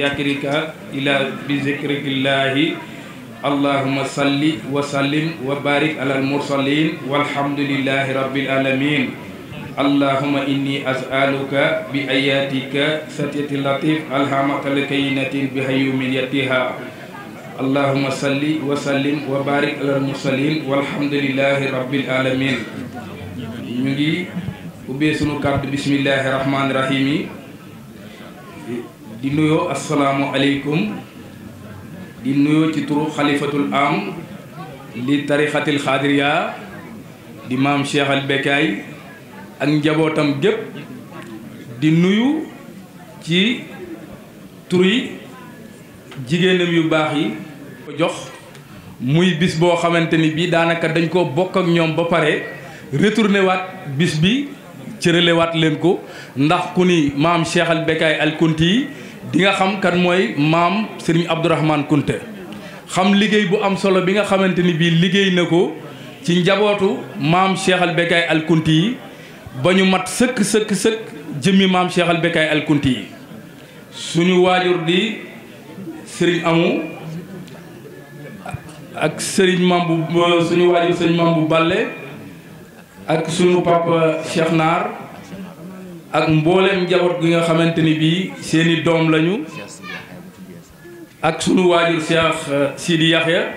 yakrika ila bi zikrillahi allahumma salli wa sallim wa barik ala al mursalin walhamdulillahi rabbil alamin allahumma inni as'aluka bi ayatika satiyati latif alhamaka lakaynatin bi hayyumiyatiha allahumma salli wa sallim wa barik ala al mursalin walhamdulillahi rabbil alamin. ñu ngi ubbee sunu kàddu bismillahi rahmaani rahim yi di nuyoo asalaamu aleykum di nuyoo ci turu xalifatul am li tarixatil xaadiriya di maam Cheikh al Bekaay ak njabootam gépp di nuyu ci turi jigéenam yu baax yi ko jox muy bis boo xamante ni bii daanaka dañ koo bokk ak ñoom ba pare retourné waat bis bi cërale waat leen ko ndax ku ni maam Cheikh al Bekaay al Kunti yi di nga xam kan mooy maam Serigne Abdourahmane Kunte xam liggéey bu am solo bi nga xamante ni bii liggéey na ko ci njabootu maam Cheikh al Bekaay al Kunti yi ba ñu mat sëkk jëmmi maam Cheikh al Bekaay al Kunti yi suñu waajur di Serigne Amu ak Serigne maam bu suñu waajur Serigne maam bu Balle ak suñu papa Cheikh Naar ak mboolem njaboot gi nga xamante ni bii seeni doom lañu ak sunu waajur Cheikh Sidi Yaxya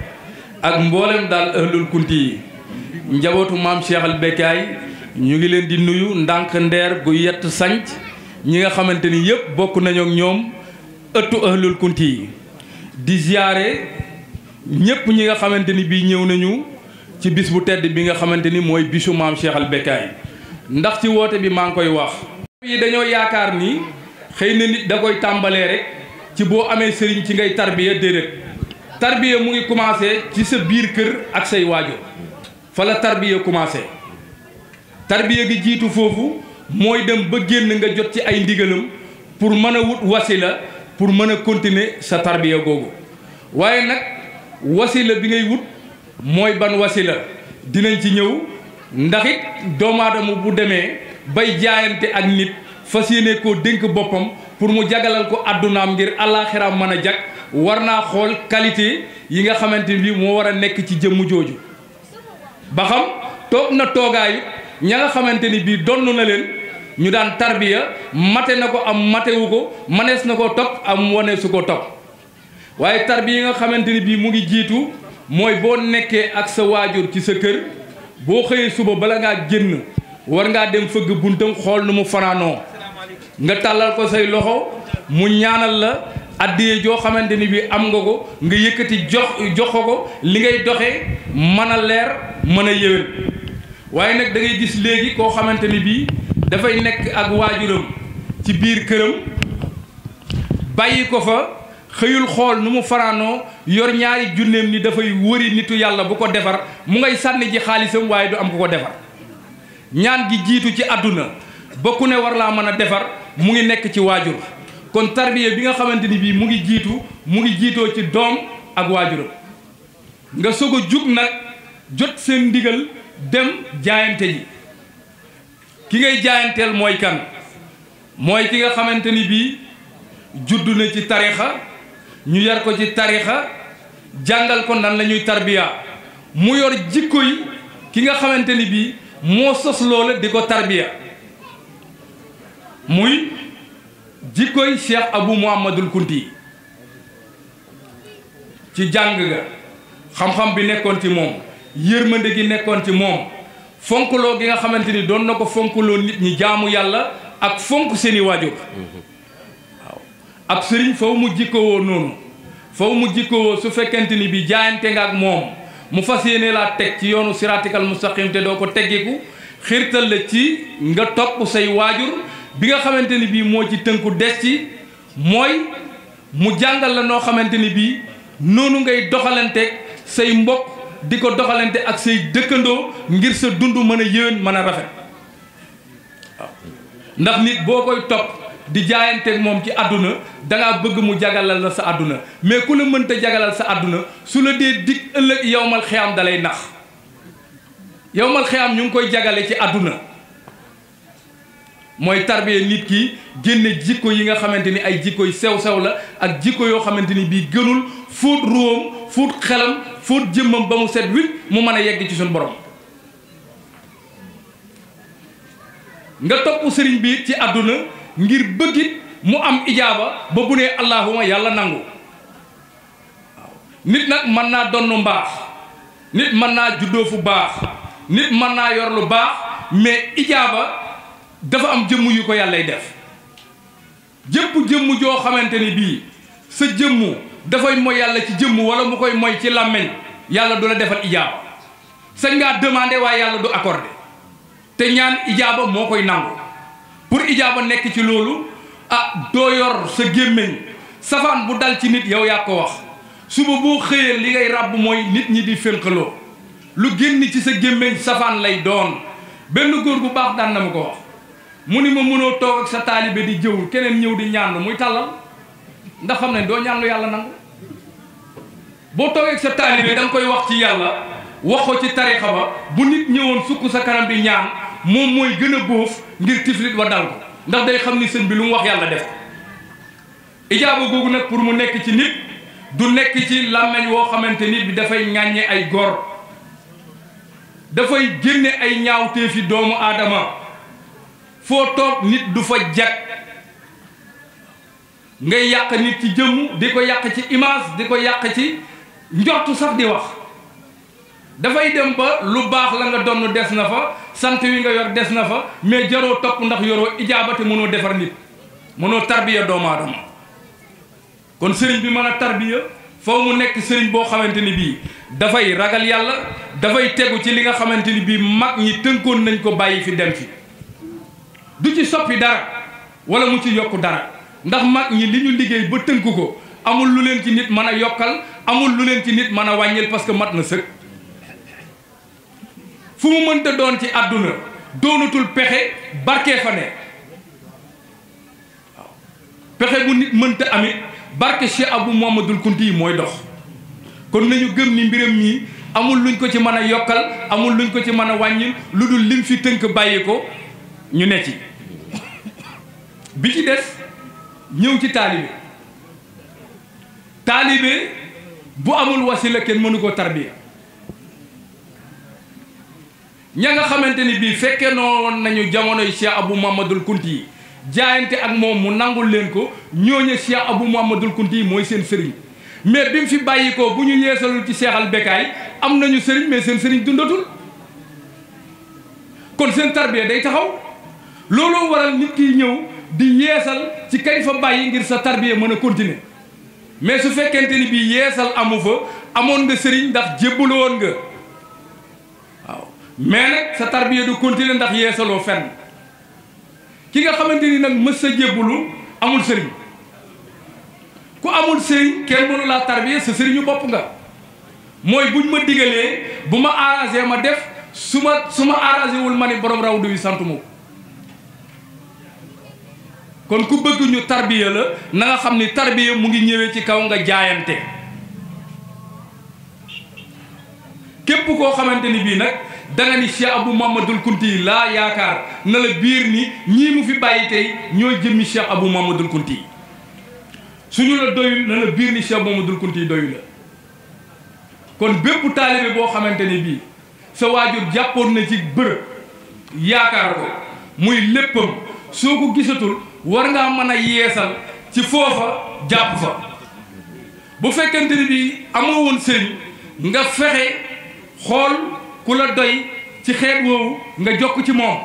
ak mboolem daal ahlul kunti yi njabootu maam Cheikh al Bekaay ñu ngi leen di nuyu ndànk ndeer gu yett sanc ñi nga xamante ni yëpp bokk nañu ak ñoom ëttu ahlul kunti yi di ziyaare ñëpp ñi nga xamante ni bii ñëw nañu ci bis bu tedd bi nga xamante ni mooy bisu maam Cheikh al Bekaay ndax ci woote bi maa ngi koy wax yi dañoo yaakaar ni xëy na nit da koy tàmbalee rek ci boo amee sëriñ ci ngay tarbiya déedéet tarbiya mu ngi commencé ci sa biir kër ak say waajur fa la tarbiya commencé tarbiya gi jiitu foofu mooy dem ba génn nga jot ci ay ndigalam pour mën a wut wasila pour mën a continuer sa tarbiya googu waaye nag wasila bi ngay wut mooy ban wasila dinañ ci ñëw ndax it doomu aadama bu demee bay jaayante ak nit fas yéene koo dénk boppam pour mu jagalal ko addunaam ngir àllaaxiraam mën a jag war naa xool qualité yi nga xamante ni bii moo war a nekk ci jëmm jooju ba xam toog na toogaayu ña nga xamante ni bii donn na leen ñu daan tarbiya mate na ko am matewu ko manees na ko topp am wane su ko topp waaye tarbiya yi nga xamante ni bii mu ngi jiitu mooy boo nekkee ak sa waajur ci sa kër boo xëyee suba bala ngaa génn war ngaa dem fëgg buntam xool nu mu fanaanoo nga tàllal ko say loxo mu ñaanal la addiye joo xamante ni bii am nga ko nga yëkkati jox ko li ngay doxee mën a leer mën a yéwén waaye nag da ngay gis léegi koo xamante ni bii dafay nekk ak waajuram ci biir këram bàyyi ko fa xëyul xool nu mu fanaanoo yor ñaari junneem ni dafay wëri nitu yàlla bu ko defar mu ngay sànni ji xaalisam waaye du am ku ko defar ñaan gi jiitu ci àdduna ba ku ne war laa mën a defar mu ngi nekk ci waajur kon tarbiya bi nga xamante ni bii mu ngi jiitoo ci doom ak waajuram nga soog a jug nag jot seen ndigal dem jaayante ji ki ngay jaayanteel mooy kan mooy ki nga xamante ni bii juddu na ci tarixa ñu yar ko ci tarixa jàngal ko nan la ñuy tarbiya mu yor jikko yi ki nga xamante ni bii moo sos loola di ko tarbiya muy jikkoy Cheikh Abou Mouhamadul Kunti ci jàng ga xam-xam bi nekkoon ci moom yërmande gi nekkoon ci moom fonkloo gi nga xamante ni doon na ko fonkloo nit ñi jaamu yàlla ak fonk seeni waajur waaw ab sëriñ faw mu jikkowoo noonu faw mu jikkowoo su fekkente ni bi jaayante nga ak moom mu fas yéene laa teg ci yoonu siraatikal mustaqim te doo ko teggiku xiirtal la ci nga topp say waajur bi nga xamante ni bii moo ci tënku des ci mooy mu jàngal la noo xamante ni bii noonu ngay doxalanteeg say mbokk di ko doxalante ak say dëkkandoo ngir sa dund mën a yéwén mën a rafet waaw ndax nit boo koy topp di jaayanteeg moom ci àdduna dangaa bëgg mu jagalal la sa àdduna mais ku la mënta jagalal sa àdduna su la dee dig ëllëg yowmal xiyaam dalay nax yowmal xiyaam ñu ngi koy jagale ci àdduna mooy tarbiya nit ki génne jikko yi nga xamante ni ay jikko yu sew-sew la ak jikko yoo xamante ni bii gënul fóot ruwam fóot xelam fóot jëmmam ba mu set wit mu mën a yegg ci suñu borom. nga topp sëriñ bi ci àdduna ngir bëggit mu am ijaaba ba bu nee allahuma yàlla nangu. waaw nit nag mën naa donn mbaax, nit mën naa juddoo fu baax, nit mën naa yor lu baax, mais ijaaba dafa am jëmm yu ko yàllay def. jëpp jëmm joo xamante ni bii sa jëmmu dafay moy yàlla ci jëmm wala mu koy moy ci làmmeñ, yàlla du la defal ijaaba. sañ ngaa demandé waaye yàlla du accordé te ñaan ijaaba moo koy nangu. pour ijaaba nekk ci loolu doo yor sa gémmiñ safaan bu dal ci nit yow yaa ko wax. suba boo xëyee li ngay ràbb mooy nit ñi di fénqaloo lu génn ci sa gémmiñ safaan lay doon. benn góor bu baax daan na ma ko wax mu ni ma mënoo toog ak sa taalibe di jëwul keneen ñëw di ñaan muy tàllal ndax xam ne doo ñaan lu yàlla nangu. boo toogee ak sa taalibe da nga koy wax ci yàlla wax ko ci tarixa ba bu nit ñëwoon sukk sa kanam di ñaan moom mooy gën a bóof ngir tiflit wa dal ko ndax day xam ni sëñ bi lu mu wax yàlla def ko. ijaaba googu nag pour mu nekk ci nit du nekk ci làmmeñ woo xamante nit bi dafay ŋàññe ay góor, dafay génne ay ñaawteefi doomu aadama. foo toog nit du fa jag ngay yàq nit ci jëmm di ko yàq ci image di ko yàq ci njortu sax di wax. dafay dem ba lu baax la nga donn des na fa, sant wi nga yor des na fa, mais jaroo topp ndax yoroo ijaaba te mënoo defar nit, mënoo tarbiya doomu aadama. kon sëriñ bi mën a tarbiya foo mu nekk sëriñ boo xamante ni bii dafay ragal yàlla, dafay tegu ci li nga xamante ni bii mag ñi tënkoon nañ ko bàyyi fi dem fi. du ci soppi dara wala mu ci yokk dara ndax mag ñi li ñu liggéey ba tënk ko amul lu leen ci nit mën a yokkal, amul lu leen ci nit mën a wàññil parce que mat na sëkk. fu mu mënta doon ci àdduna doonatul pexe barkee fa ne. waaw pexe bu nit mënta amit barke Cheikh Abou Mouhamadoul Kounti yi mooy dox. kon nañu gëm ni mbiram mii amul luñ ko ci mën a yokkal, amul luñ ko ci mën a wàññil lu dul lim fi tënk bàyyi ko ñu ne ci. bi ci des ñëw ci taalibe. taalibe bu amul wasila kenn mënu ko tarbiya. ña nga xamante ni bii fekkee noonu nañu jamonoy Cheikh Abou Mouhamadoul Kounti yi jaayante ak moom mu nangul leen ko ñooñu Cheikh Abou Mouhamadoul Kounti yi mooy seen sëriñ. mais bi mu fi bàyyi ko bu ñu yeesalul ci seexal bekkaay am nañu sëriñ mais seen sëriñ dundatul kon seen tarbiya day taxaw. looloo waral nit ki ñëw di yeesal ci kañ fa bàyyi ngir sa tarbiya mën a continuer. mais su fekkente ni bii yeesal amu fa amoon nga sëriñ ndax jébbalu woon nga waaw mais nag sa tarbiya du continuer ndax yeesaloo fenn. ki nga xamante ni nag mës sa jébbalu amul sëriñ. ku amul sëriñ kenn mënu laa tarbiya, sa sëriñu bopp nga. mooy buñ ma digalee bu ma arrangé ma def su ma arrangé wul ma ni borom rawdu wi sant ma ko. kon ku bëgg ñu tarbiya la na nga xam ni tarbiya mu ngi ñëwee ci kaw nga jaayante. képp koo xamante ni bii nag danga ni Cheikh Abou Mouhamadoul Kounti yi laa yaakaar na la biir ni ñii mu fi bàyyi tey ñooy jëmmi Cheikh Abou Mouhamadoul Kounti yi. suñu la doyul na la biir ni Cheikh Mouhamadoul Kounti yi doyu la. kon bépp taalibe boo xamante ni bii sa waajur jàppoon na ci bërëb yaakaar ko muy léppam soo ko gisatul war ngaa mën a yeesal ci foofa jàpp fa. bu fekkente ni bii amoo woon sëriñ nga fexe xool ku la doy ci xeet woowu nga jokk ci moom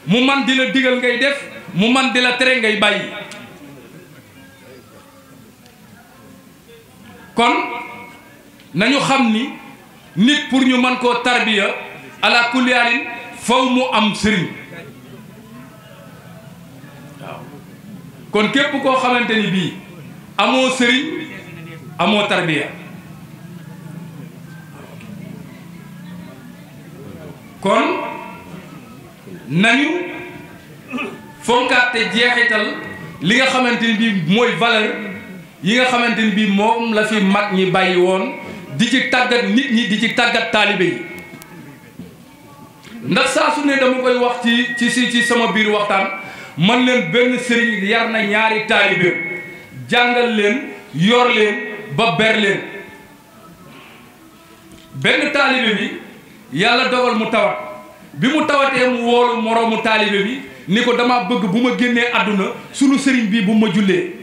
mu man di la digal ngay def mu man di la tere ngay bàyyi. kon nañu xam ni nit pour ñu mën koo tarbiya ala kulli haalin faw mu am sëriñ. waaw kon képp koo xamante ni bii amoo sëriñ amoo tarbiya. kon nañu fonkaat te jeexital li nga xamante ni bii mooy valeur yi nga xamante ni bii moom la fi mag ñi bàyyi woon di ci tàggat nit ñi di ci tàggat taalibe yi. ndax saa su ne dama koy wax ci sama biir waxtaan man leen benn sëriñ yar na ñaari taalibe jàngal leen yor leen ba ber leen. benn taalibe bi yàlla dogal mu tawat bi mu tawatee mu woolu moroomu taalibe bi ni ko dama bëgg bu ma génnee àdduna sunu sëriñ bi bu ma jullee.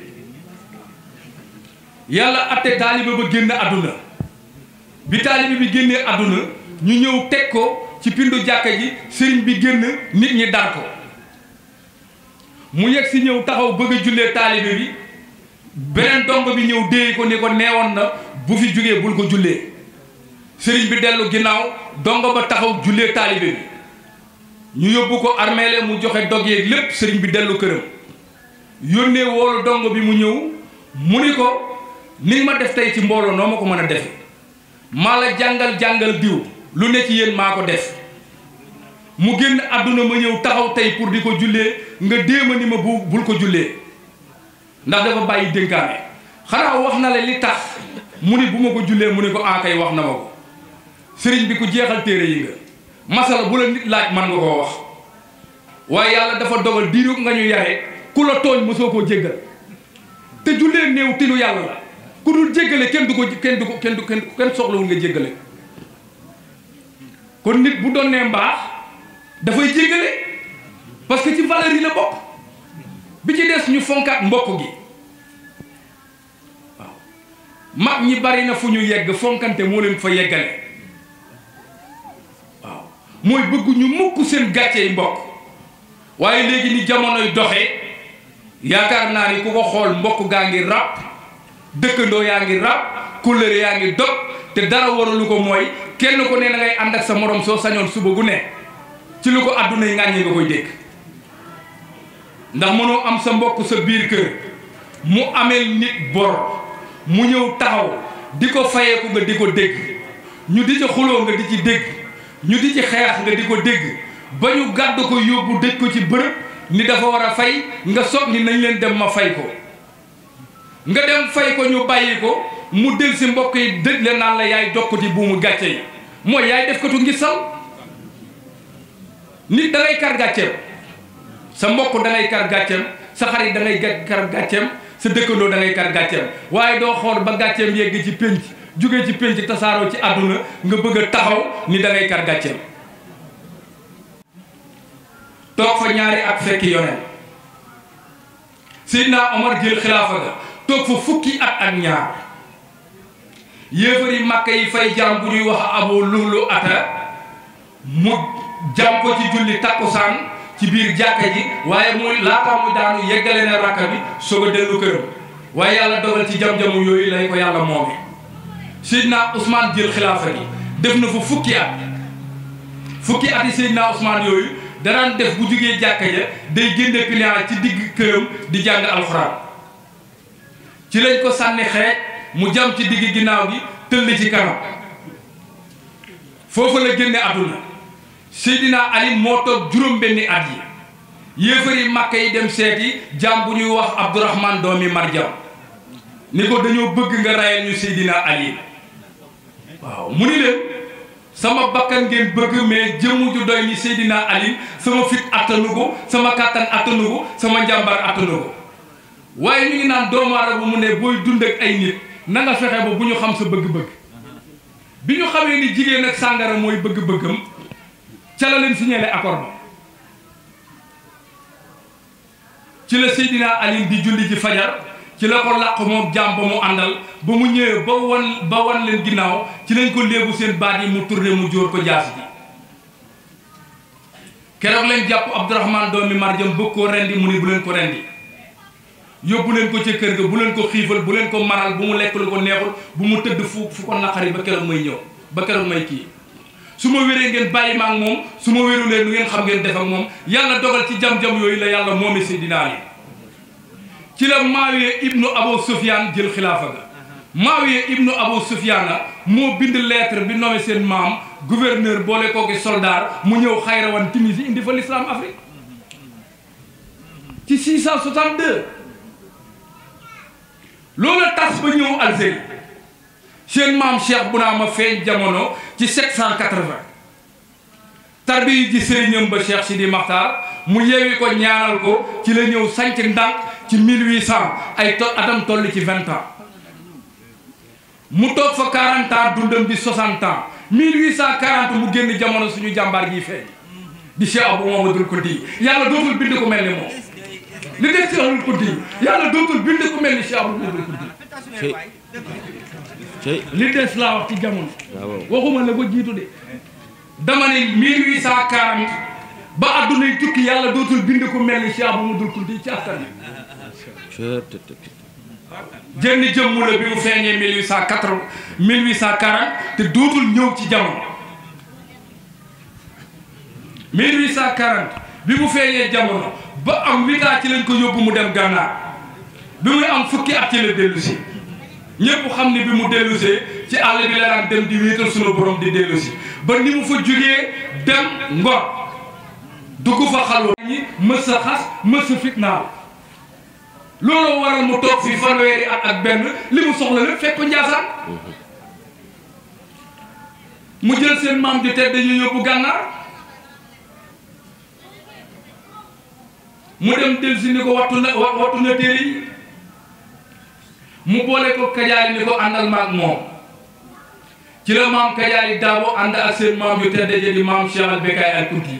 yàlla atte taalibe ba génn àdduna bi taalibe bi génnee àdduna ñu ñëw teg ko ci pindu jàkka ji sëriñ bi génn nit ñi dar ko mu yegg si ñëw taxaw bëgg a jullee taalibe bi beneen dongo bi ñëw déey ko ni ko neewoon na bu fi jógee bul ko jullee sëriñ bi dellu ginnaaw dongo ba taxaw jullee taalibe bi ñu yóbbu ko armeele mu joxe dog yeeg lépp sëriñ bi dellu këram yónnee woolu dongo bi mu ñëw mu ni ko ni ma def tey ci mbooloo noo ma ko mën a defe maa la jàngal diw lu ne ci yéen maa ko def mu génn àdduna ma ñëw taxaw tey pour di ko jullee nga déema ni ma bul ko jullee ndax dafa bàyyi dénkaane xanaa wax na la li tax mu ni bu ma ko jullee mu ni ko ankay wax na ma ko sëriñ bi ku jeexal téere yi nga masala bu la nit laaj man nga koo wax waaye yàlla dafa dogal diiru nga ñu yare ku la tooñ mosoo koo jéggal te jullee néew tinu yàlla la ku dul jéggale kenn soxlawul nga jéggale kon nit bu doon nee mbaax dafay jéggale parce que ci valeur yi la bokk bi ci des ñu fonkaat mbokk gi waaw mag ñi bari na fu ñu yegg fonkante moo leen fa yeggale waaw mooy bëgg ñu mukk seen gàccey mbokk waaye léegi ni jamonoy doxee yaakaar naa ni ku ko xool mbokk gaa ngi ràpp dëkkandoo yaa ngi ràpp kóllëre yaa ngi dog te dara waralu ko mooy kenn ko ne na ngay ànd ak sa morom soo sañoon suba gu ne ci lu ko àdduna yi ngàññi nga koy dégg ndax mënoo am sa mbokk sa biir kër mu ameel nit bor mu ñëw taxaw di ko fayeeku nga di ko dégg ñu di ci xuloo nga di ci dégg ñu di ci xeex nga di ko dégg ba ñu gàdd ko yóbbu dëj ko ci bërëb ni dafa war a fay nga soog ni nañ leen dem ma fay ko nga dem fay ko ñu bàyyi ko mu del si mbokk yi dëj leen naan la yaay jokkati buumu gàcce yi mooy yaay def katu ngi sal nit da ngay kar gàcceem sa mbokk da ngay kar gàcceem sa xarit da ngay kar gàcceem sa dëkkandoo da ngay kar gàcceem waaye doo xool ba gàcceem yegg ci pénc jóge ci pénc tasaaroo ci àdduna nga bëgg a taxaw ni da ngay kar gàcceem toog fa ñaari at fekki yoneen Seydina Omar jël xilaafa ga toog fa fukki at ak ñaar yéefari Makka yi fay jaam bu ñuy wax Abu Lu'lu ata mu jam ko ci julli takkusaan ci biir jàkka ji waaye muy laataa muy daanu yeggale na rakka bi soog a dellu këram waaye yàlla dogal ci jam-jamu yooyu lay ko yàlla moome Seydina Ousmane jël xilaafa gi def na fa fukki at yi Seydina Ousmane yooyu danaan def bu jugee jàkka ja day génne client ci digg këram di jàng alxuraan ci lañ ko sànni xeej mu jam ci digg ginnaaw gi tëll ci kanam foofu la génne àdduna Seydina Ali moo toog juróom-benni at yi yéefari Makka yi dem seeti jaam bu ñuy wax Abdourahman doomi Marjam ni ko dañoo bëgg nga rayal ñu Seydina Ali waaw mu ni leen sama bakkan ngeen bëgg mais jëmm ju doy ni Seydina Ali sama fit attanu ko sama kàttan attanu ko sama njàmbar attanu ko waaye ñu ngi naan doomu aadama mu ne booy dund ak ay nit na nga fexe ba bu ñu xam sa bëgg-bëgg bi ñu xamee ni jigéen ak sàngara mooy bëgg-bëggam ca la leen signalé accord ba ci la Seydina Ali di julli ji fajar ci la ko làq moom jaam ba mu àndal ba mu ñëwee ba wan leen ginnaaw ci lañ ko léebu seen baat yi mu tourné mu jóor ko jaasi ji keroog leen jàpp Abdourahman doomi Marjam bëgg koo rendi mu ni bu leen ko rendi yóbbu leen ko ca kër ga bu leen ko xiifal bu leen ko maral bu mu lekk lu ko neexul bu mu tëdd fu ko naqari ba keroog may ñëw ba keroog may kii su ma wéree ngeen bàyyi ma ak moom su ma wéru leen lu ngeen xam ngeen def ak moom yàlla dogal ci jam-jam yooyu la yàlla moome Seydina Ali ci la Maawiya ibnu Abu Sufyaan jël xilaafa ga Maawiya ibnu Abu Sufyaana moo bind lettre bi nommé seen maam gouverneur boole kooki soldat mu ñëw Xayrawan Tunisie indi fa l'islam Afrique ci 662 loolu tas ba ñëw Algérie seen maam Cheikh Bounama feeñ jamono ci 780 tarbi ji sëriñam ba Cheikh Sidi Makhtar mu yeewi ko ñaanal ko ci la ñëw sanc Ndank ci 1800 ay atam toll ci 20 ans mu toog fa 40 ans dundam di 60 ans 1840 mu génn jamono suñu jàmbaar ji feeñ di Cheikh Abou Mamadou Kounti yàlla dootul bind ko mel ni moom li des ci Abou Kounti yàlla dootul bind ko mel ni Cheikh Abou Mamadou Kounti li des laa wax ci jamono waxuma la ko jiitu de dama ne 1840 ba addunay tukki yàlla dootul bind ko mel ni Cheikh Abou Mamadou Kounti ci askan jënn jëmmu la bi mu feeñee 1840 te dootul ñëw ci jamono 1840 bi mu feeñee jamono ba am 8 ans ci lañ ko yóbbu mu dem gànnaar bi muy am fukki at ci la dellusi ñëpp xam ne bi mu dellusee ci àll bi la daan dem di wéetal sunu borom di dellusi ba ni mu fa jógee dem Ngor dugg fa xalwa ñi mës a xas mës a fitnaal loolu waral mu toog fi fanweeri at ak benn li mu soxla lépp fekk ko Njaasaan mu jël seen maam di tedd ñu yóbbu gànnaar mu dem dellusi ni ko wattu na téere yi mu boole ko Kajaali ni ko àndal maag moom ci la maam Kajaali Daabo ànd ak seen maam yu tedd ja di maam Cheikh al Bekaay al Kunti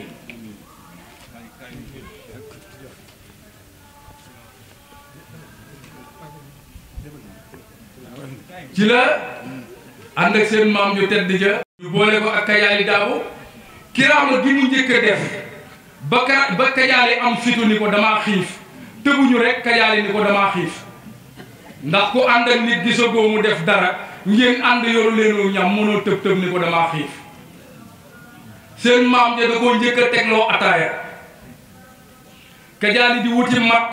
ci la ànd ak seen maam yu tedd ja ñu boole ko ak Kajaali Daabo kiraama gi mu njëkk a def ba Kajaali am fitu ni ko damaa xiif tëbuñu rek Kajaali ni ko damaa xiif ndax ku ànd ak nit gisagoo mu def dara ngeen ànd yoru leenu ñam mënoo tëb tëb ni ko damaa xiif seen maam ja da koo njëkk a tegloo ataaya Kajaali di wuti mat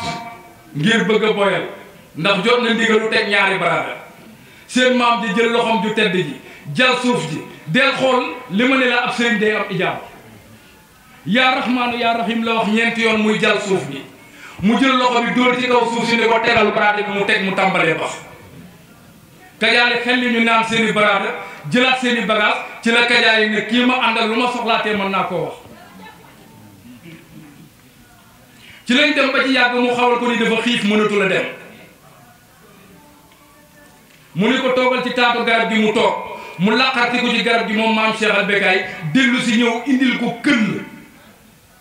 ngir bëgg a boyal ndax jot na ndigalu teg ñaari baraada seen maam ji jël loxoom ju tedd ji jal suuf ji del xool li ma ne la ab sëriñ day am ijaab yaa rahmaanu yaa rahim la wax ñeenti yoon muy jal suuf bi mu jël loxo bi dóor ci kaw suuf si ne ko tegal baraada bi mu teg mu tàmbalee bax Kajaali xel li ñu naan seeni baraada jëlaat seeni bagage ci la Kajaali ne kii ma àndal lu ma soxlaatee mën naa koo wax ci lañ dem ba ci yàgg mu xawal ko ni dafa xiif mënatu la dem mu ni ko toogal ci taatu garab gi mu toog mu laqarti ko ci garab gi moom maam Cheikh al Bekaay dellu si ñëw indil ko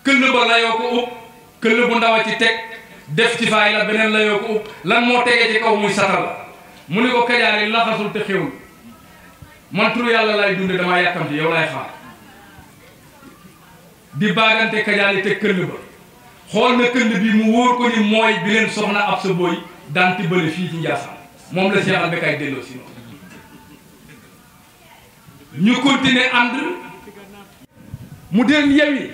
këll ba layoo ko ub këll bu ndaw a ci teg def ci faay la beneen layoo ko ub lan moo tegee ci kaw muy satal mu ni ko Kajaali laxasul te xewul man turu yàlla lay dunde damaa yàkkamti yow lay xaar di baagante Kajaali te këll ba xool na këll bi mu wóor ko ni mooy bi leen soxna ab sa booy daan tibbale fii ci Njaasaan moom la Cheikh al Bekaay delloo si noonu ñu continuer ànd mu deen yewi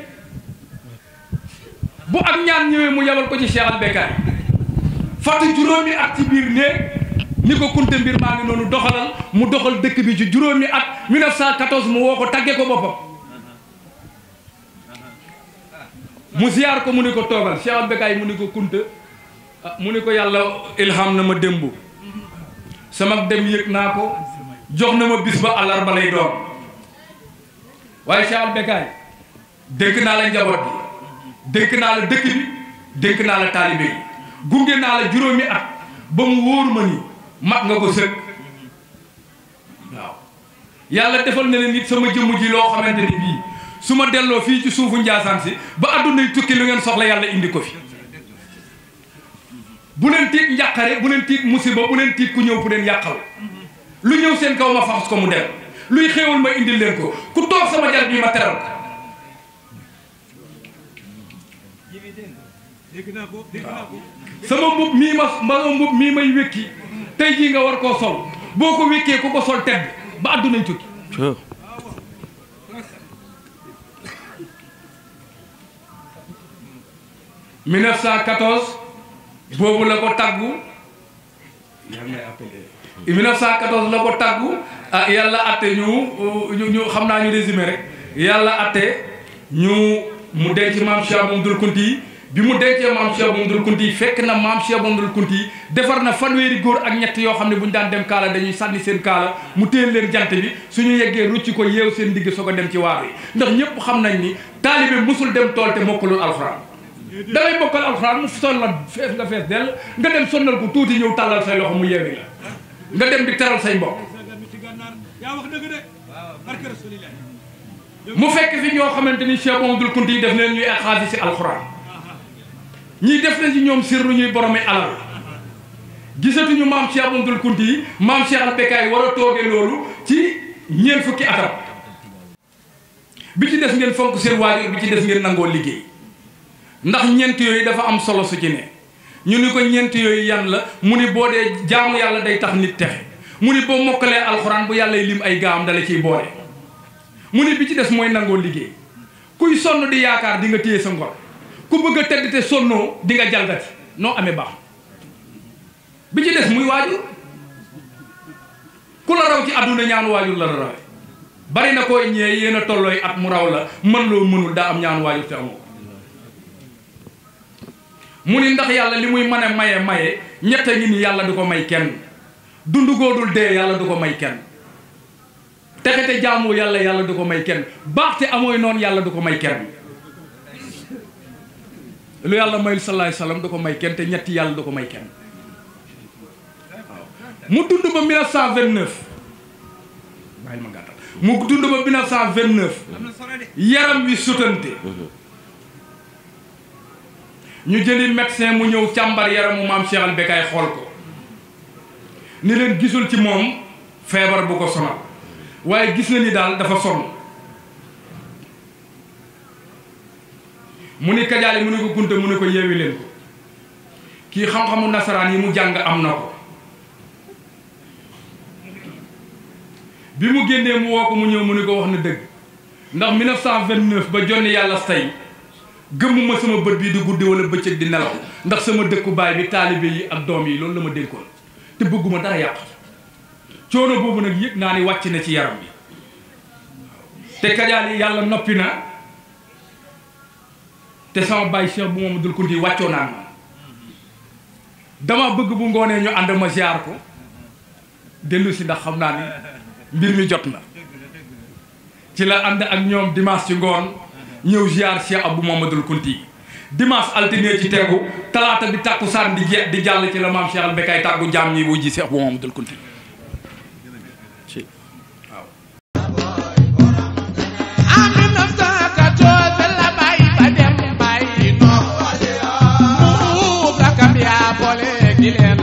bu ak ñaan ñëwee mu yabal ko ci Cheikh al Bekaay fàtte juróomi at ci biir néeg ni ko kunte mbir maa ngi noonu doxalal mu doxal dëkk bi ci juróomi at 1914 mu woo ko tagge ko boppam mu ziyaar ko mu ni ko toogal Cheikh al Bekaay mu ni ko kunte mu ni ko yàlla ilham na ma démb sama dem yëg naa ko jox na ma bis ba àllarba lay doon waaye Cheikh al Bekaay dénk naa la njaboot bi dénk naa la dëkk bi dénk naa la taalibe yi gunge naa la juróomi at ba mu wóor ma ni mat nga ko sëkk waaw yàlla defal na leen nit sama jëmm ji loo xamante ni bii su ma delloo fii ci suufu Njaasaan si ba addunay tukki lu ngeen soxla yàlla indi ko fi bu leen tiit njàqare bu leen tiit musiba bu leen tiit ku ñëw ku leen yàqal lu ñëw seen kaw ma faxas ko mu dem luy xéewal ma indil leen ko ku toog sama jar bii ma teral sama mbub mii may wékki tey jii nga war koo sol boo ko wékkee ku ko sol tedd ba àddunay tukki boobu la ko taggu 1914 la ko taggu ah yàlla atte ñu xam naa ñu résumé rek yàlla atte ñu mu denc maam Cheikh Mamadou Kounti bi mu dencee maam Cheikh Mamadou Kounti fekk na maam Cheikh Mamadou Kounti defar na fanweeri góor ak ñett yoo xam ne bu ñu daan dem kaala dañuy sànni seen kaala mu téel leen jant bi suñu yeggee rucci ko yeew seen digg soog a dem ci waar yi ndax ñëpp xam nañ ni taalibe musul dem tool te mokkalul alxuraan da ngay mokkal alxuraan mu sol la fees nga fees dell nga dem sonnal ko tuuti ñëw tàllal say loxo mu yeewi la nga dem di teral say mbokk mu fekk fi ñoo xamante ni Cheikh Mamadou Kounti def leen ñuy xaasi si alxuraan ñii def na ci ñoom sirru ñuy boromi alal gisatuñu maam Cheikh Mamadou Kounti yi maam Cheikh al Bekkaay war a toogee loolu ci ñeent fukki atam bi ci des ngeen fonk seen waajur bi ci des ngeen nangoo liggéey ndax ñeent yooyu dafa am solo su ci ne ñu ni ko ñeent yooyu yan la mu ni boo dee jaamu yàlla day tax nit texe mu ni boo mokkalee alxuraan bu yàlla lim ay gaam dala ciy boole mu ni bi ci des mooy nangoo liggéey kuy sonn di yaakaar di nga téye sa ngor ku bëgg a tedd te sonnoo di nga jalgati noo amee baax bi ci des muy waajur ku la raw ci àdduna ñaanu waajur la rawe bari na koy ñee yéen a tollooy at mu raw la mën loo mënul daa am ñaanu waajur te amoo mu ni ndax yàlla li muy mën a maye ñett a ngi ni yàlla du ko may kenn dundu góodul dee yàlla du ko may kenn texete jaamu yàlla du ko may kenn baax te amooy noonu yàlla du ko may kenn lu yàlla mayul sallallahu alayhi wasallam du ko may kenn te ñetti yàlla du ko may kenn mu dund ba 1929 bàyyil ma gàttal mu dund ba 1929 yaram wi sutante ñu jëli médecin mu ñëw càmbar yaramu maam Cheikh al Bekkaay xool ko ni leen gisul ci moom feebar bu ko sonal waaye gis na ni daal dafa sonn mu ni kajaali mu ne ko Kunta mu ne ko yeewi leen ko kii xam-xamu nasaraan yi mu jàng am na ko bi mu génnee mu woo ko mu ñëw mu ne ko wax na dëgg ndax 1929 ba jonni yàlla say gëmmuma sama bët bii di guddi wala bëccëg di nelaw ndax sama dëkku baay bi taalibe yi ak doom yi loolu la ma dénkoon te bëgguma dara yàq coono boobu nag yëg naa ni wàcc na ci yaram bi te kajaal yi yàlla noppi na te sama baay Cheikh bu Mamadou Kounti wàccoo naa ma dama bëgg bu ngoonee ñu ànd ma ziar ko dellu si ndax xam naa ni mbir mi jot na ci la ànd ak ñoom dimanche ci ngoon ñëw ziar Cheikh Abou Mamadou Kounti dimanche altine ci tegu talaata bi tàkkusaan di jàll ci la maam Cheikh al Bekkaay tàggu jaam ñi wuy ji Cheikh Abou Mamadou Kounti waaw. en 1914 la bàyyi ba dem bàyyi noo mu rakam yaa boole di leen